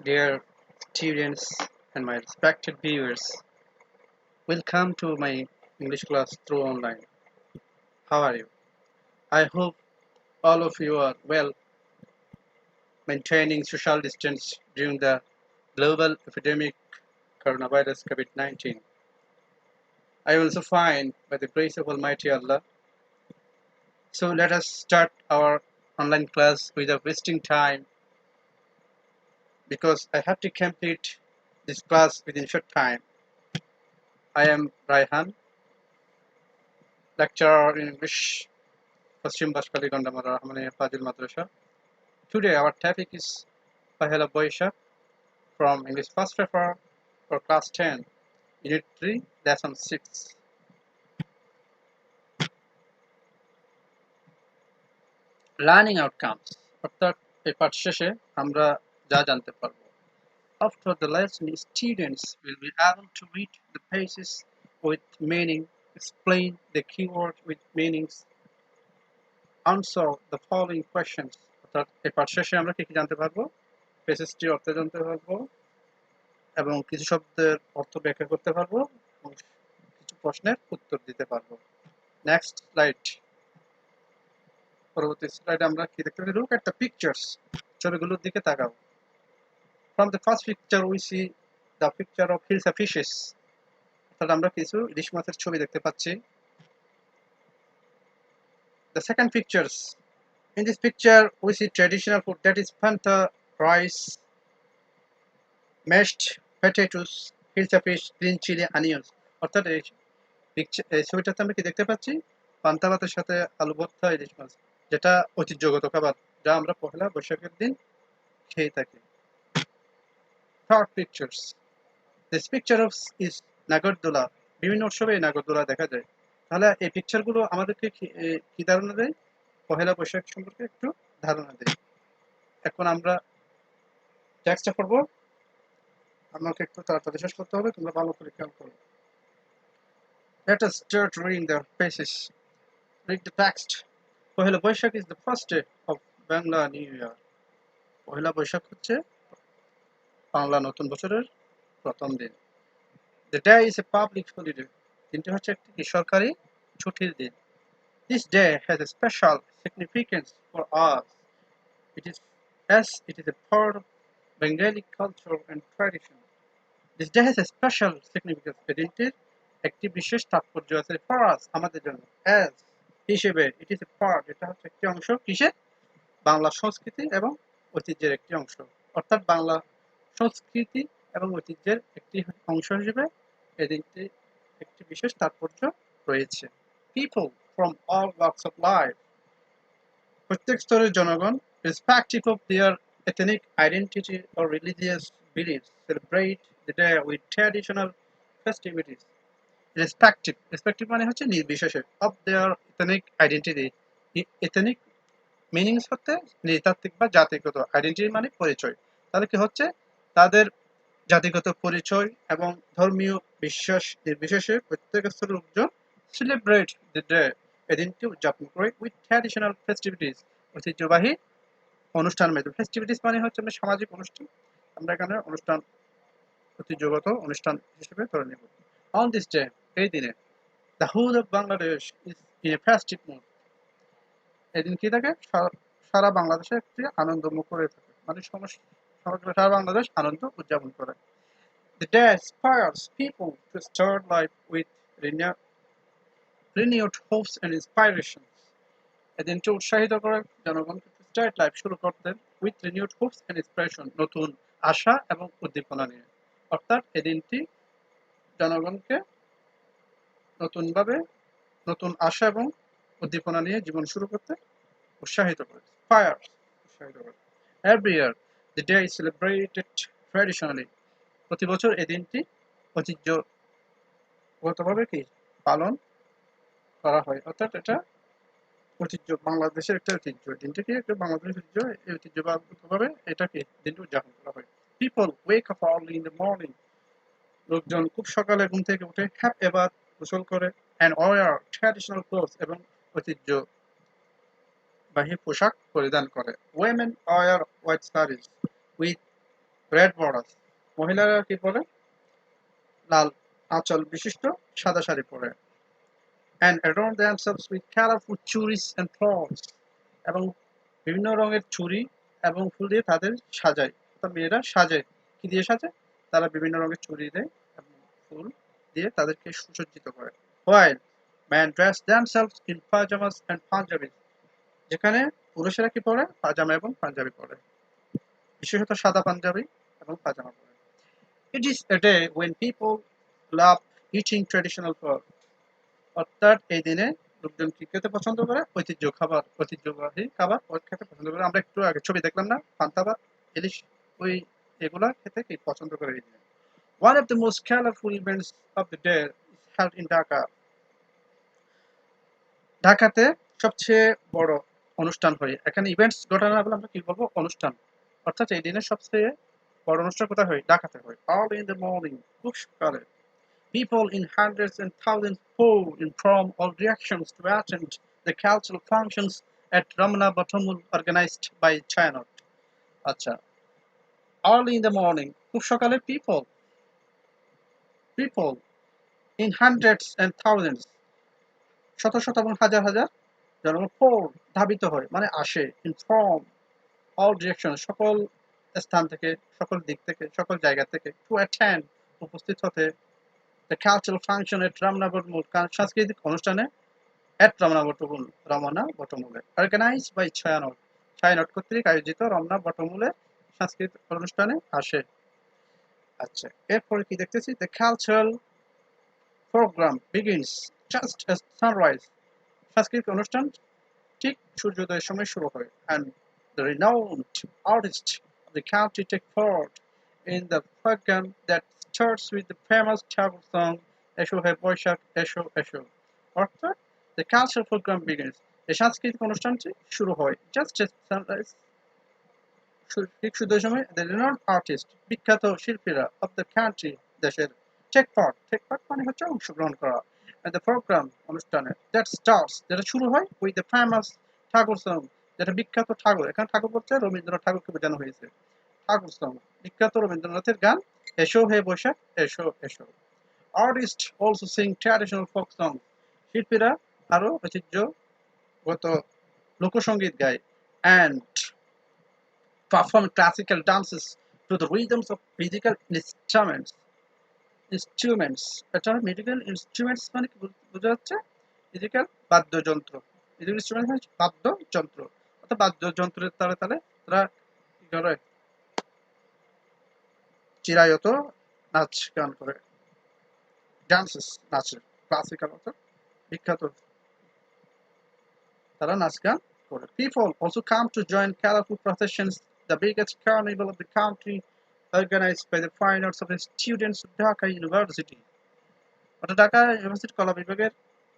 Dear students and my respected viewers, welcome to my English class through online. How are you? I hope all of you are well, maintaining social distance during the global epidemic coronavirus COVID-19. I am also fine by the grace of Almighty Allah. So let us start our online class without wasting time because I have to complete this class within short time. I am Raihan, lecturer in English, Paschim Bashkali Gandamara Rahmaniya Fazil Madrasa. Today our topic is Pahela Boishak from English First Paper for Class 10, Unit 3, Lesson 6. Learning outcomes. অর্থাৎ এই পাঠ শেষে আমরা যা জানতে পারবো। After the lesson, students will be able to read the pages with meaning, explain the keyword with meanings, answer the following questions. অর্থাৎ এই পাঠ শেষে আমরা কি জানতে পারবো? পেজেসটি অর্থ জানতে পারবো এবং কিছু শব্দের অর্থ ব্যাখ্যা করতে পারবো এবং কিছু প্রশ্নের উত্তর দিতে পারবো। Next slide. পরবর্তী স্লাইডে আমরা কি দেখতে পারি? Look at the pictures. ছবিগুলোর দিকে তাকাও। From the first picture we see the picture of hilsa fishes. অর্থাৎ আমরা কিছু ইলিশ মাছের ছবি দেখতে পাচ্ছি। The second pictures. In this picture we see traditional food, that is panta, rice, mashed potatoes, hilsa fish, green chili, onions. অর্থাৎ এই ছবিটাতে আমরা কি দেখতে পাচ্ছি? পান্তা ভাতের সাথে আলু ভর্তা, ইলিশ মাছ, যেটা ঐতিহ্যগত খাবার, যা আমরা পহেলা বৈশাখের দিন খেয়ে থাকি। Third pictures. This picture of is নাগরদোলা। বিভিন্ন উৎসবে এই নাগরদোলা দেখা যায়। তাহলে এই পিকচারগুলো আমাদেরকে কি ধারণা দেয়? পহেলা বৈশাখ সম্পর্কে একটু ধারণা দেয়। এখন আমরা টেক্সটটা পড়বো। আমাকে একটু তাড়াতাড়ি শেষ করতে হবে, তোমরা ভালো করে খেয়াল করো। Let us start reading the pages. Read the text. Pohela Boishakh is the first day of Bangla New Year. Pohela Boishakh হচ্ছে বাংলা নতুন বছরের প্রথম দিন। The day is a public holiday. দিনটি হচ্ছে একটি সরকারি ছুটির দিন। This day has a special significance for us. It is a part of Bengali culture and tradition. This day has a special significance. এই দিনটির একটি বিশেষ তাৎপর্য আছে for us, আমাদের জন্য। As হিসেবে, it is a part, এটা হচ্ছে একটি অংশ কিসের? বাংলা সংস্কৃতি এবং ঐতিহ্যের একটি অংশ। অর্থাৎ বাংলা সংস্কৃতি এবং ঐতিহ্যের একটি অংশ হিসেবে এই দিনটি একটি বিশেষ তাৎপর্য রয়েছে। People from all walks of life, প্রত্যেক স্তরের জনগণ, irrespective of their ethnic identity or religious beliefs, celebrate the day with traditional festivities. Respective মানে হচ্ছে নির্বিশেষে, of their ethnic identity. ethnic meanings হচ্ছে নৃতাত্ত্বিক বা জাতিগত, আইডেন্টিটি মানে পরিচয়। তাহলে কি হচ্ছে? তাদের জাতিগত পরিচয় এবং ধর্মীয় বিশ্বাস নির্বিশেষে প্রত্যেক স্তরের লোকজন সেলিব্রেট দ্য ডে, এই দিনটি উদযাপন করে উইথ ট্র্যাডিশনাল ফেস্টিভিটিস, ঐতিহ্যবাহী অনুষ্ঠান মেধে। ফেস্টিভিটিস মানে হচ্ছে আমরা সামাজিক অনুষ্ঠান, আমরা এখানে অনুষ্ঠান ঐতিহ্যগত অনুষ্ঠান হিসেবে ধরে নেব। অন দিস ডে, এই দিনে, the whole of Bangladesh is in a festive mood. এদিন কি থাকে? সারা বাংলাদেশে একটি আনন্দমুখ হয়ে থাকে, মানে সারা বাংলাদেশ আনন্দ উদযাপন করে। The day inspires people to start life with renewed hopes and inspirations. এদিনটি উৎসাহিত করে জনগণকে স্টার্ট লাইফ শুরু করতে with renewed hopes and inspiration, নতুন আশা এবং উদ্দীপনা নিয়ে। অর্থাৎ এদিনটি জনগণকে নতুনভাবে নতুন আশা এবং উদ্দীপনা নিয়ে জীবন শুরু করতে উৎসাহিত করে। উৎসাহিত করে। Every year, the day is celebrated traditionally. প্রতি বছর এই দিনটি ঐতিহ্যগতভাবে কি পালন করা হয়। অর্থাৎ এটা ঐতিহ্য, বাংলাদেশের একটা ঐতিহ্য। দিনটি কি একটা বাংলাদেশের ঐতিহ্য, এই ঐতিহ্যভাবে এটাকে দিনটি উদযাপন করা হয়। People wake up early in the morning. লোকজন খুব সকালে ঘুম থেকে উঠে হ্যাভ এ বাথ, গোসল করে, and wear traditional clothes, এবং ঐতিহ্যবাহী পোশাক পরিধান করে। Women wear white sarees with red borders, মহিলারা কি পরে? লাল আঁচল বিশিষ্ট সাদা শাড়ি পরে। and adorn themselves with colorful chudis and flowers, এবং বিভিন্ন রঙের ছুরি এবং ফুল দিয়ে তাদের সাজায়। অর্থাৎ মেয়েরা সাজে, কি দিয়ে সাজে? তারা বিভিন্ন রঙের ছুরি দেয় এবং ফুল দিয়ে তাদেরকে সুসজ্জিত করে। while men dress themselves in pajamas and punjabis, যেখানে পুরুষেরা কি পরে? পাজামা এবং পাঞ্জাবি পরে, বিশেষত সাদা পাঞ্জাবি এবং পাজামা পরে। It is a day when people love eating traditional food, অর্থাৎ এই দিনে লোকজন কি খেতে পছন্দ করে? ঐতিহ্যবাহী খাবার খেতে পছন্দ করে। আমরা একটু আগে ছবি দেখলাম না, পান্তা ভাত, ইলিশ, ওই এগুলা খেতে কি পছন্দ করে এই দিনে। One of the most colorful events of the day is held in Dhaka. ঢাকাতে সবচেয়ে বড় অনুষ্ঠান হয়। এখানে ইভেন্টস ঘটনা বলে আমরা কি বলবো? অনুষ্ঠান। অর্থাৎ এই দিনে সবচেয়ে বড় অনুষ্ঠান কোথায় হয়? ঢাকাতে হয়। Early in the morning, খুব সকালে, people in hundreds and thousands pour in from all directions to attend the cultural functions at Ramana Batamul organized by China. আচ্ছা, early in the morning, খুব সকালে people in hundreds and thousands, শত শত এবং হাজার হাজার জনগণ pour ধাবিত হয়, মানে আসে, in from all directions, সকল স্থান থেকে, সকল দিক থেকে, সকল জায়গা থেকে, to attend, উপস্থিত হতে, the cultural function at Ramana Batamul, সাংস্কৃতিক অনুষ্ঠানে at Ramna বটমূলে, organized by Chhayanaut কর্তৃক আয়োজিত রমনা বটমূলের সাংস্কৃতিক অনুষ্ঠানে আসে। আচ্ছা, এরপরে কি দেখতেছি? the cultural program begins just as sunrise, সাংস্কৃতিক অনুষ্ঠান ঠিক সূর্যোদয়ের সময় শুরু হয়, and the renowned artists of the country take part in the program that starts with the famous Tagore song এসো হে বৈশাখ এসো এসো। অর্থাৎ the cultural program begins, এই সাংস্কৃতিক অনুষ্ঠানটি শুরু হয় just as sunrise, ঠিক সূর্যোদয়ের সময়। the renowned artist, বিখ্যাত শিল্পীরা of the country, দেশের, take part মানে হচ্ছে অংশগ্রহণ করা, and the program অনুষ্ঠানে that starts, যেটা শুরু হয় with the famous Tagore song, যেটা বিখ্যাত ঠাকুর, এখানে ঠাকুর বলতে রবীন্দ্রনাথ ঠাকুরকে বোঝানো হয়েছে। ঠাকুর song, বিখ্যাত রবীন্দ্রনাথের গান এসো হে বৈশাখ এসো এসো। Artists also sing traditional folk songs, শিল্পীরা আরো ঐতিহ্যগত লোকসঙ্গীত গায়, and perform classical dances to the rhythms of musical instruments, এটা মিউজিক্যাল ইনস্ট্রুমেন্টস মানে কি বোঝা যাচ্ছে? মিউজিক্যাল বাদ্যযন্ত্র, মিউজিক্যাল ইনস্ট্রুমেন্ট মানে বাদ্যযন্ত্র, অর্থাৎ বাদ্যযন্ত্রের তালে তালে তারা কি করে? চিরায়ত নাচ গান করে, ডান্সেস, নাচে, ক্লাসিক্যাল অর্থাৎ বিখ্যাত, তারা নাচ গান করে। People also come to join colorful processions, the biggest carnival of the country, organized by the fine arts of the students of Dhaka University. অর্থাৎ ঢাকা ইউনিভার্সিটি কলা বিভাগের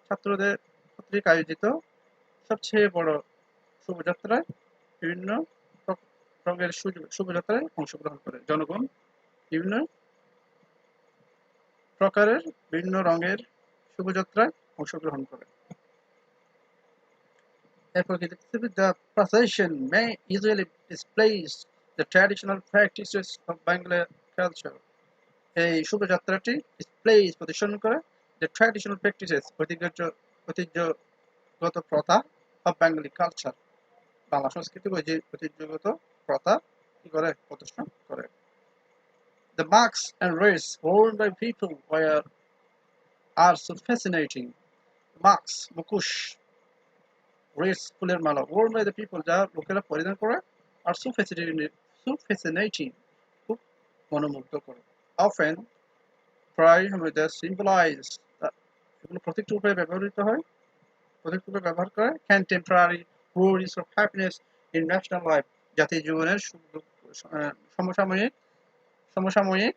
ছাত্রদের কর্তৃক আয়োজিত সবচেয়ে বড় শোভাযাত্রায় বিভিন্ন রঙের শোভাযাত্রায় অংশগ্রহণ করে জনগণ, বিভিন্ন প্রকারের বিভিন্ন রঙের শোভাযাত্রায় অংশগ্রহণ করে। এরপর কি দেখতে হবে? The procession may usually displays the traditional practices of Bangla culture. এই শোভাযাত্রাটি displays প্রদর্শন করে the traditional practices, ঐতিহ্যগত প্রথা of Bengali culture, বাংলা সংস্কৃতির ঐতিহ্যগত প্রথা কি করে? প্রদর্শন করে। The marks and wreaths worn by people are so fascinating. Marks, মুখোশ, wreaths, ফুলের মালা, worn by the people, যা লোকেরা পরিধান করে, are so fascinating, খুব মনোমুগ্ধ করে। Often, প্রায় they symbolize, এগুলো প্রতীক রূপে ব্যবহৃত হয়, প্রতীক রূপে ব্যবহার করে, can temporary worries of happiness in national life, জাতীয় জীবনের সমসাময়িক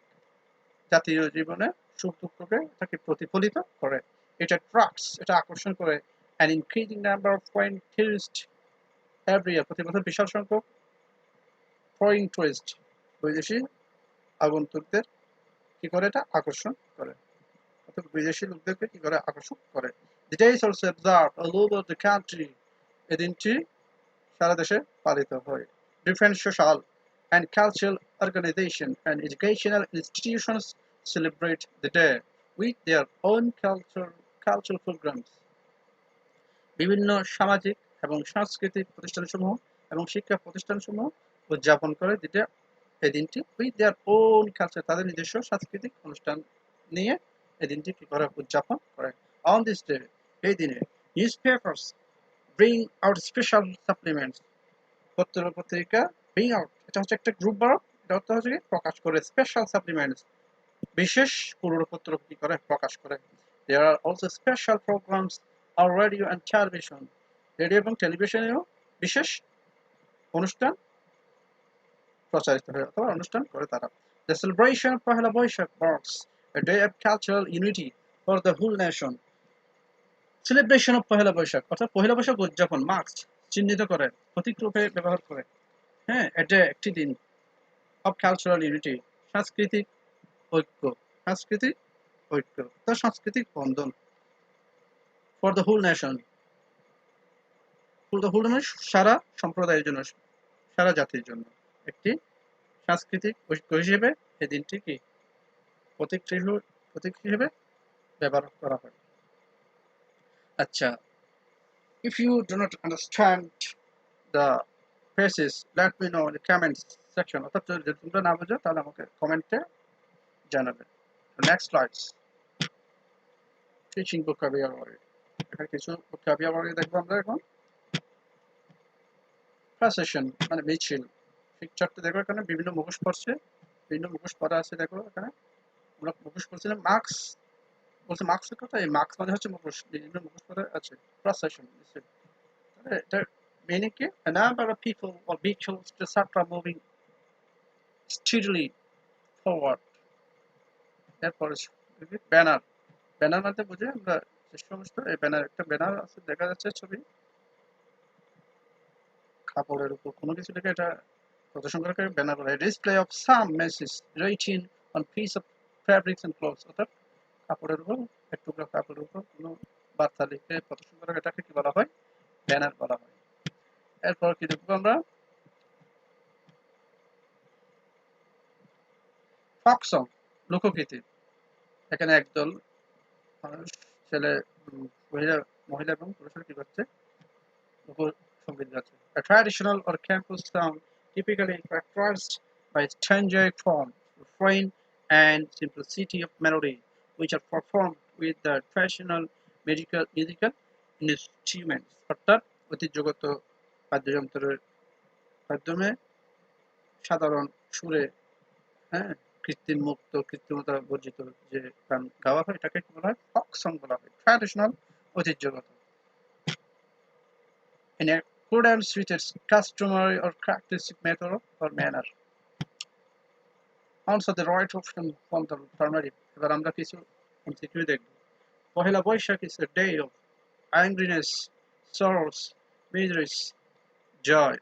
জাতীয় জীবনে সুখ দুঃখকে তাকে প্রতিফলিত করে। এটা attracts, এটা আকর্ষণ করে an increasing number of foreign tourists every year, প্রতি বছর বিশাল সংখ্যক foreign tourists, বৈদেশিক আগন্তুকদের কি করে? এটা আকর্ষণ করে, অর্থাৎ বিদেশি লোকদেরকে কি করে? আকর্ষণ করে। The day is also observed all over the country, এই দিনটি সারা দেশে পালিত হয়। Different social and cultural organizations and educational institutions celebrate the day with their own cultural programs. বিভিন্ন সামাজিক এবং সাংস্কৃতিক প্রতিষ্ঠানসমূহ এবং শিক্ষা প্রতিষ্ঠানসমূহ উদযাপন করে এই দিনটি উইথ দেয়ার ওন কালচার, তাদের নিজস্ব সাংস্কৃতিক অনুষ্ঠান নিয়ে এই দিনটি কি করে উদযাপন করে। অন দিস ডে, এই দিনে news papers bring out special supplements, পত্রিকা ব্রিং আউট, এটা হচ্ছে একটা গ্রুপ ভার্ব, এটা অর্থ হচ্ছে কি প্রকাশ করে, স্পেশাল সাপ্লিমেন্টস বিশেষ পুরোপত্র কি করে প্রকাশ করে। There are also special programs on radio and television, radio এবং টেলিভিশনেও বিশেষ অনুষ্ঠান প্রচারিত হয় অথবা অনুষ্ঠান করে তারা। The celebration of Pohela Boishakh marks a day of cultural unity for the whole nation. Celebration of Pohela Boishakh অর্থাৎ পহেলা বৈশাখ উদযাপন মার্কস চিহ্নিত করে, প্রতীক রূপে ব্যবহার করে, হ্যাঁ, এটা একটি দিন of cultural unity, সাংস্কৃতিক ঐক্য, সাংস্কৃতিক ঐক্য তা সাংস্কৃতিক বন্ধন, for the whole nation, for the whole মানে সারা সম্প্রদায়ের জন্য, সারা জাতির জন্য একটি সাংস্কৃতিক ঐক্য হিসেবে এই দিনটি কি প্রতীক হিসেবে ব্যবহার করা হয়। আচ্ছা, if you do not understand the phrases, let me know in the comments section, অর্থাৎ যদি তোমরা না বোঝো তাহলে আমাকে কমেন্টে জানাবে। নেক্সট স্লাইডস, টিচিং vocabulary, এখানে কিছু vocabulary দেখবো আমরা এখন। প্রসেশন মানে মিছিল, পিকচারটা দেখো, এখানে বিভিন্ন মুখোশ পড়ছে, বিভিন্ন মুখোশ পরা আছে, দেখো এখানে আমরা মুখোশ পড়ছিলাম, মাস্ক বলছে, মাস্কের কথা, এই মাস্ক মানে হচ্ছে মুখোশ, বিভিন্ন মুখোশ পরা আছে। প্রসেশন এটা meaning কি, a number of people or vehicles etc moving steadily forward. এরপর ব্যানার, ব্যানার মানে বুঝে আমরা যে সমস্ত, এই ব্যানার, একটা ব্যানার আছে দেখা যাচ্ছে ছবি, কাপড়ের উপর কোনো কিছু লেখা, এটা প্রদর্শন করে ব্যানার বলে। Display of some message written on piece of fabrics and clothes, অর্থাৎ কাপড়ের উপর, এক টুকরা কাপড়ের উপর কোনো বার্তা লিখে প্রদর্শন করা, এটাকে কি বলা হয়, ব্যানার বলা হয়। এরপর কি দেখবো আমরা, ফক সং লোকগীতি, এখানে একদল মানুষ, ছেলে, মহিলা এবং পুরুষরা কি করছে, লোকসঙ্গীত গাচ্ছে। A traditional or campus song typically characterized by its tangent form, refrain, and simplicity of melody, which are performed with the traditional musical instruments, অর্থাৎ ঐতিহ্যগত বাদ্যযন্ত্রের মাধ্যমে সাধারণ সুরে, হ্যাঁ, কৃত্রিমতা বর্জিত যে গান গাওয়া হয়, এটাকে কি বলা হয়, ফক সং বলা হয়, ট্র্যাডিশনাল, ঐতিহ্যগত। In accordance with its customary or characteristic method or manner. Answer the right option from the alternative. এবার আমরা কিছু MCQ দেখব। Pohela Boishakh is a day of angriness, sorrows, miseries, joy.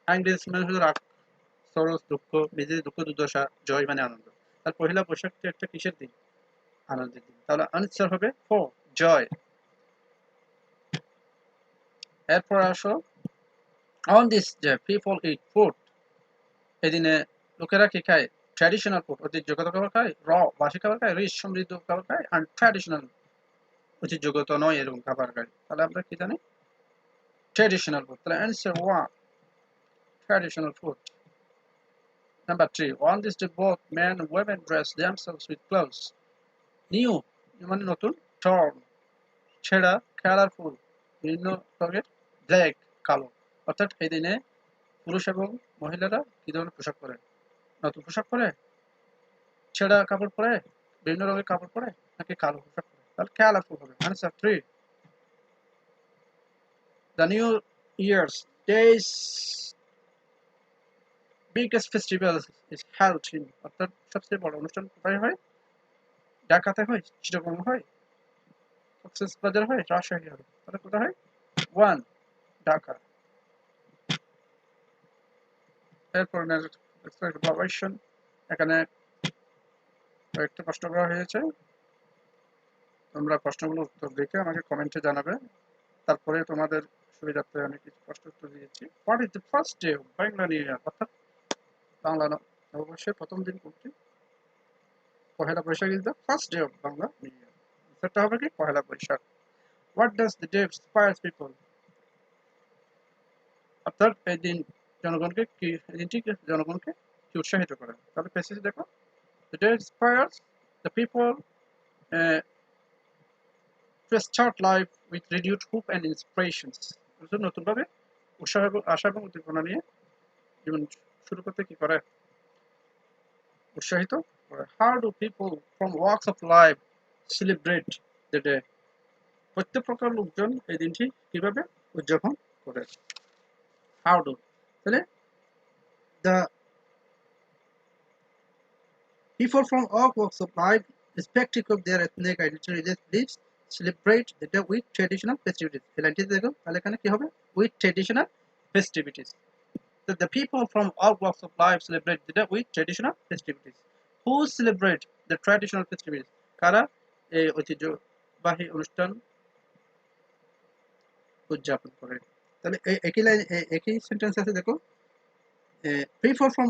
Angriness মানে হলো রাগ, sorrows দুঃখ, misery দুঃখ দুর্দশা, joy মানে আনন্দ। আর পহেলা বৈশাখটি একটা কিসের দিন, আনন্দের দিন, তাহলে আনসার হবে 4 joy। এরপর আসো, on this day people eat food, এদিনে লোকেরা কি খায়, ট্র্যাডিশনাল ফুড, ঐতিহ্যগত খাবার খায়, বাসি খাবার খায়, রিচ সমৃদ্ধ খাবার খায়, আর ট্র্যাডিশনাল ঐতিহ্যগত নয় এরকম খাবার খায়। তাহলে আমরা কি জানি, ট্র্যাডিশনাল ফুড, তাহলে answer 1 traditional food. Number 3, on this day both men and women dress themselves with clothes new, মানে নতুন, torn ছেঁড়া, কালারফুল বিভিন্ন রঙের, ব্ল্যাক কালো, অর্থাৎ এই দিনে পুরুষ এবং মহিলারা কি ধরনের পোশাক পরে, নতুন পোশাক পরে, ছেঁড়া কাপড় পরে, বিভিন্ন রঙের কাপড় পরে, নাকি কালো পোশাক পরে, তাহলে কালারফুল হবে। Answer 3। The New Year's Day's biggest festival is held in, অর্থাৎ সবচেয়ে বড় অনুষ্ঠান কোথায় হয়, ঢাকাতে হয়, চিটাগং হয়, কক্সবাজার হয়, রাজশাহী হয়, তাহলে কোথায় হয়, 1 ঢাকা। এরপর কোয়েশ্চন, এখানে কয়েকটা প্রশ্ন করা হয়েছে, তোমরা প্রশ্নগুলোর উত্তর দেখে আমাকে কমেন্টে জানাবে। তারপরে তোমাদের সুবিধার্থে আমি কিছু প্রশ্ন উত্তর দিয়েছি। What is the first day of Bangla new year, অর্থাৎ বাংলা নববর্ষের প্রথম দিন কোনটি? Pohela Boishakh is the first day of Bangla new year. আনসারটা হবে কি Pohela Boishakh. What does the day inspires people? অর্থাৎ এই দিন জনগণকে কি, এই দিনটি জনগণকে কি উৎসাহিত করে? তাহলে প্যাসেজ দেখো, the day inspires the people to start life with renewed hope and inspirations. নতুনভাবে উৎসাহ আশা এবং উদ্দীপনা নিয়ে জীবন শুরু করতে কি করে? উৎসাহিত করে। How do people from walks of life celebrate the day? প্রত্যেক প্রকার লোকজন এই দিনটি কিভাবে উদযাপন করে? How do? তাহলে the people from all walks of life, irrespective of their ethnic identity, religious beliefs, celebrate the day with traditional festivities. এই লাইনটিতে দেখো, তাহলে এখানে কি হবে? With traditional festivities. So the people from all walks of life celebrate the day with traditional festivities. Who celebrate the traditional festivities? কারা এই ঐতিহ্যবাহী অনুষ্ঠান উদযাপন করে? তাহলে একই লাইন, একই সেন্টেন্স আছে দেখো, people from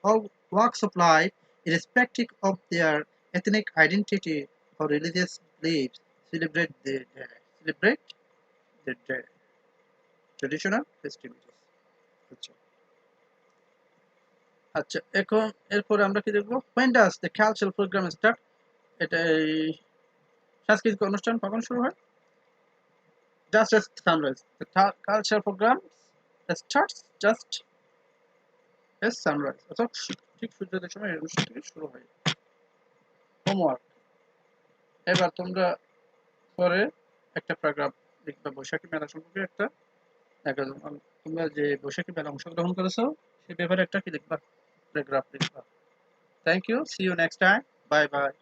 all walks of life, irrespective of their ethnic identity or religious beliefs, celebrate the traditional festivities. আচ্ছা, এখন এরপরে আমরা কি দেখবো? When does the cultural program start? এটা এই সাংস্কৃতিক অনুষ্ঠান কখন শুরু হয়? Just as sunrise. The cultural program starts just as sunrise. অর্থাৎ ঠিক সূর্যোদয়ের সময় এই অনুষ্ঠানটি শুরু হয়। হোমওয়ার্ক, এবার তোমরা পরে একটা প্যারাগ্রাফ লিখবা বৈশাখী মেলা সম্পর্কে একটা, তোমরা যে বৈশাখী মেলা অংশগ্রহণ করেছো সে ব্যাপারে একটা কি লিখবা, প্যারাগ্রাফ লিখবা। Thank you, see you next time, bye by.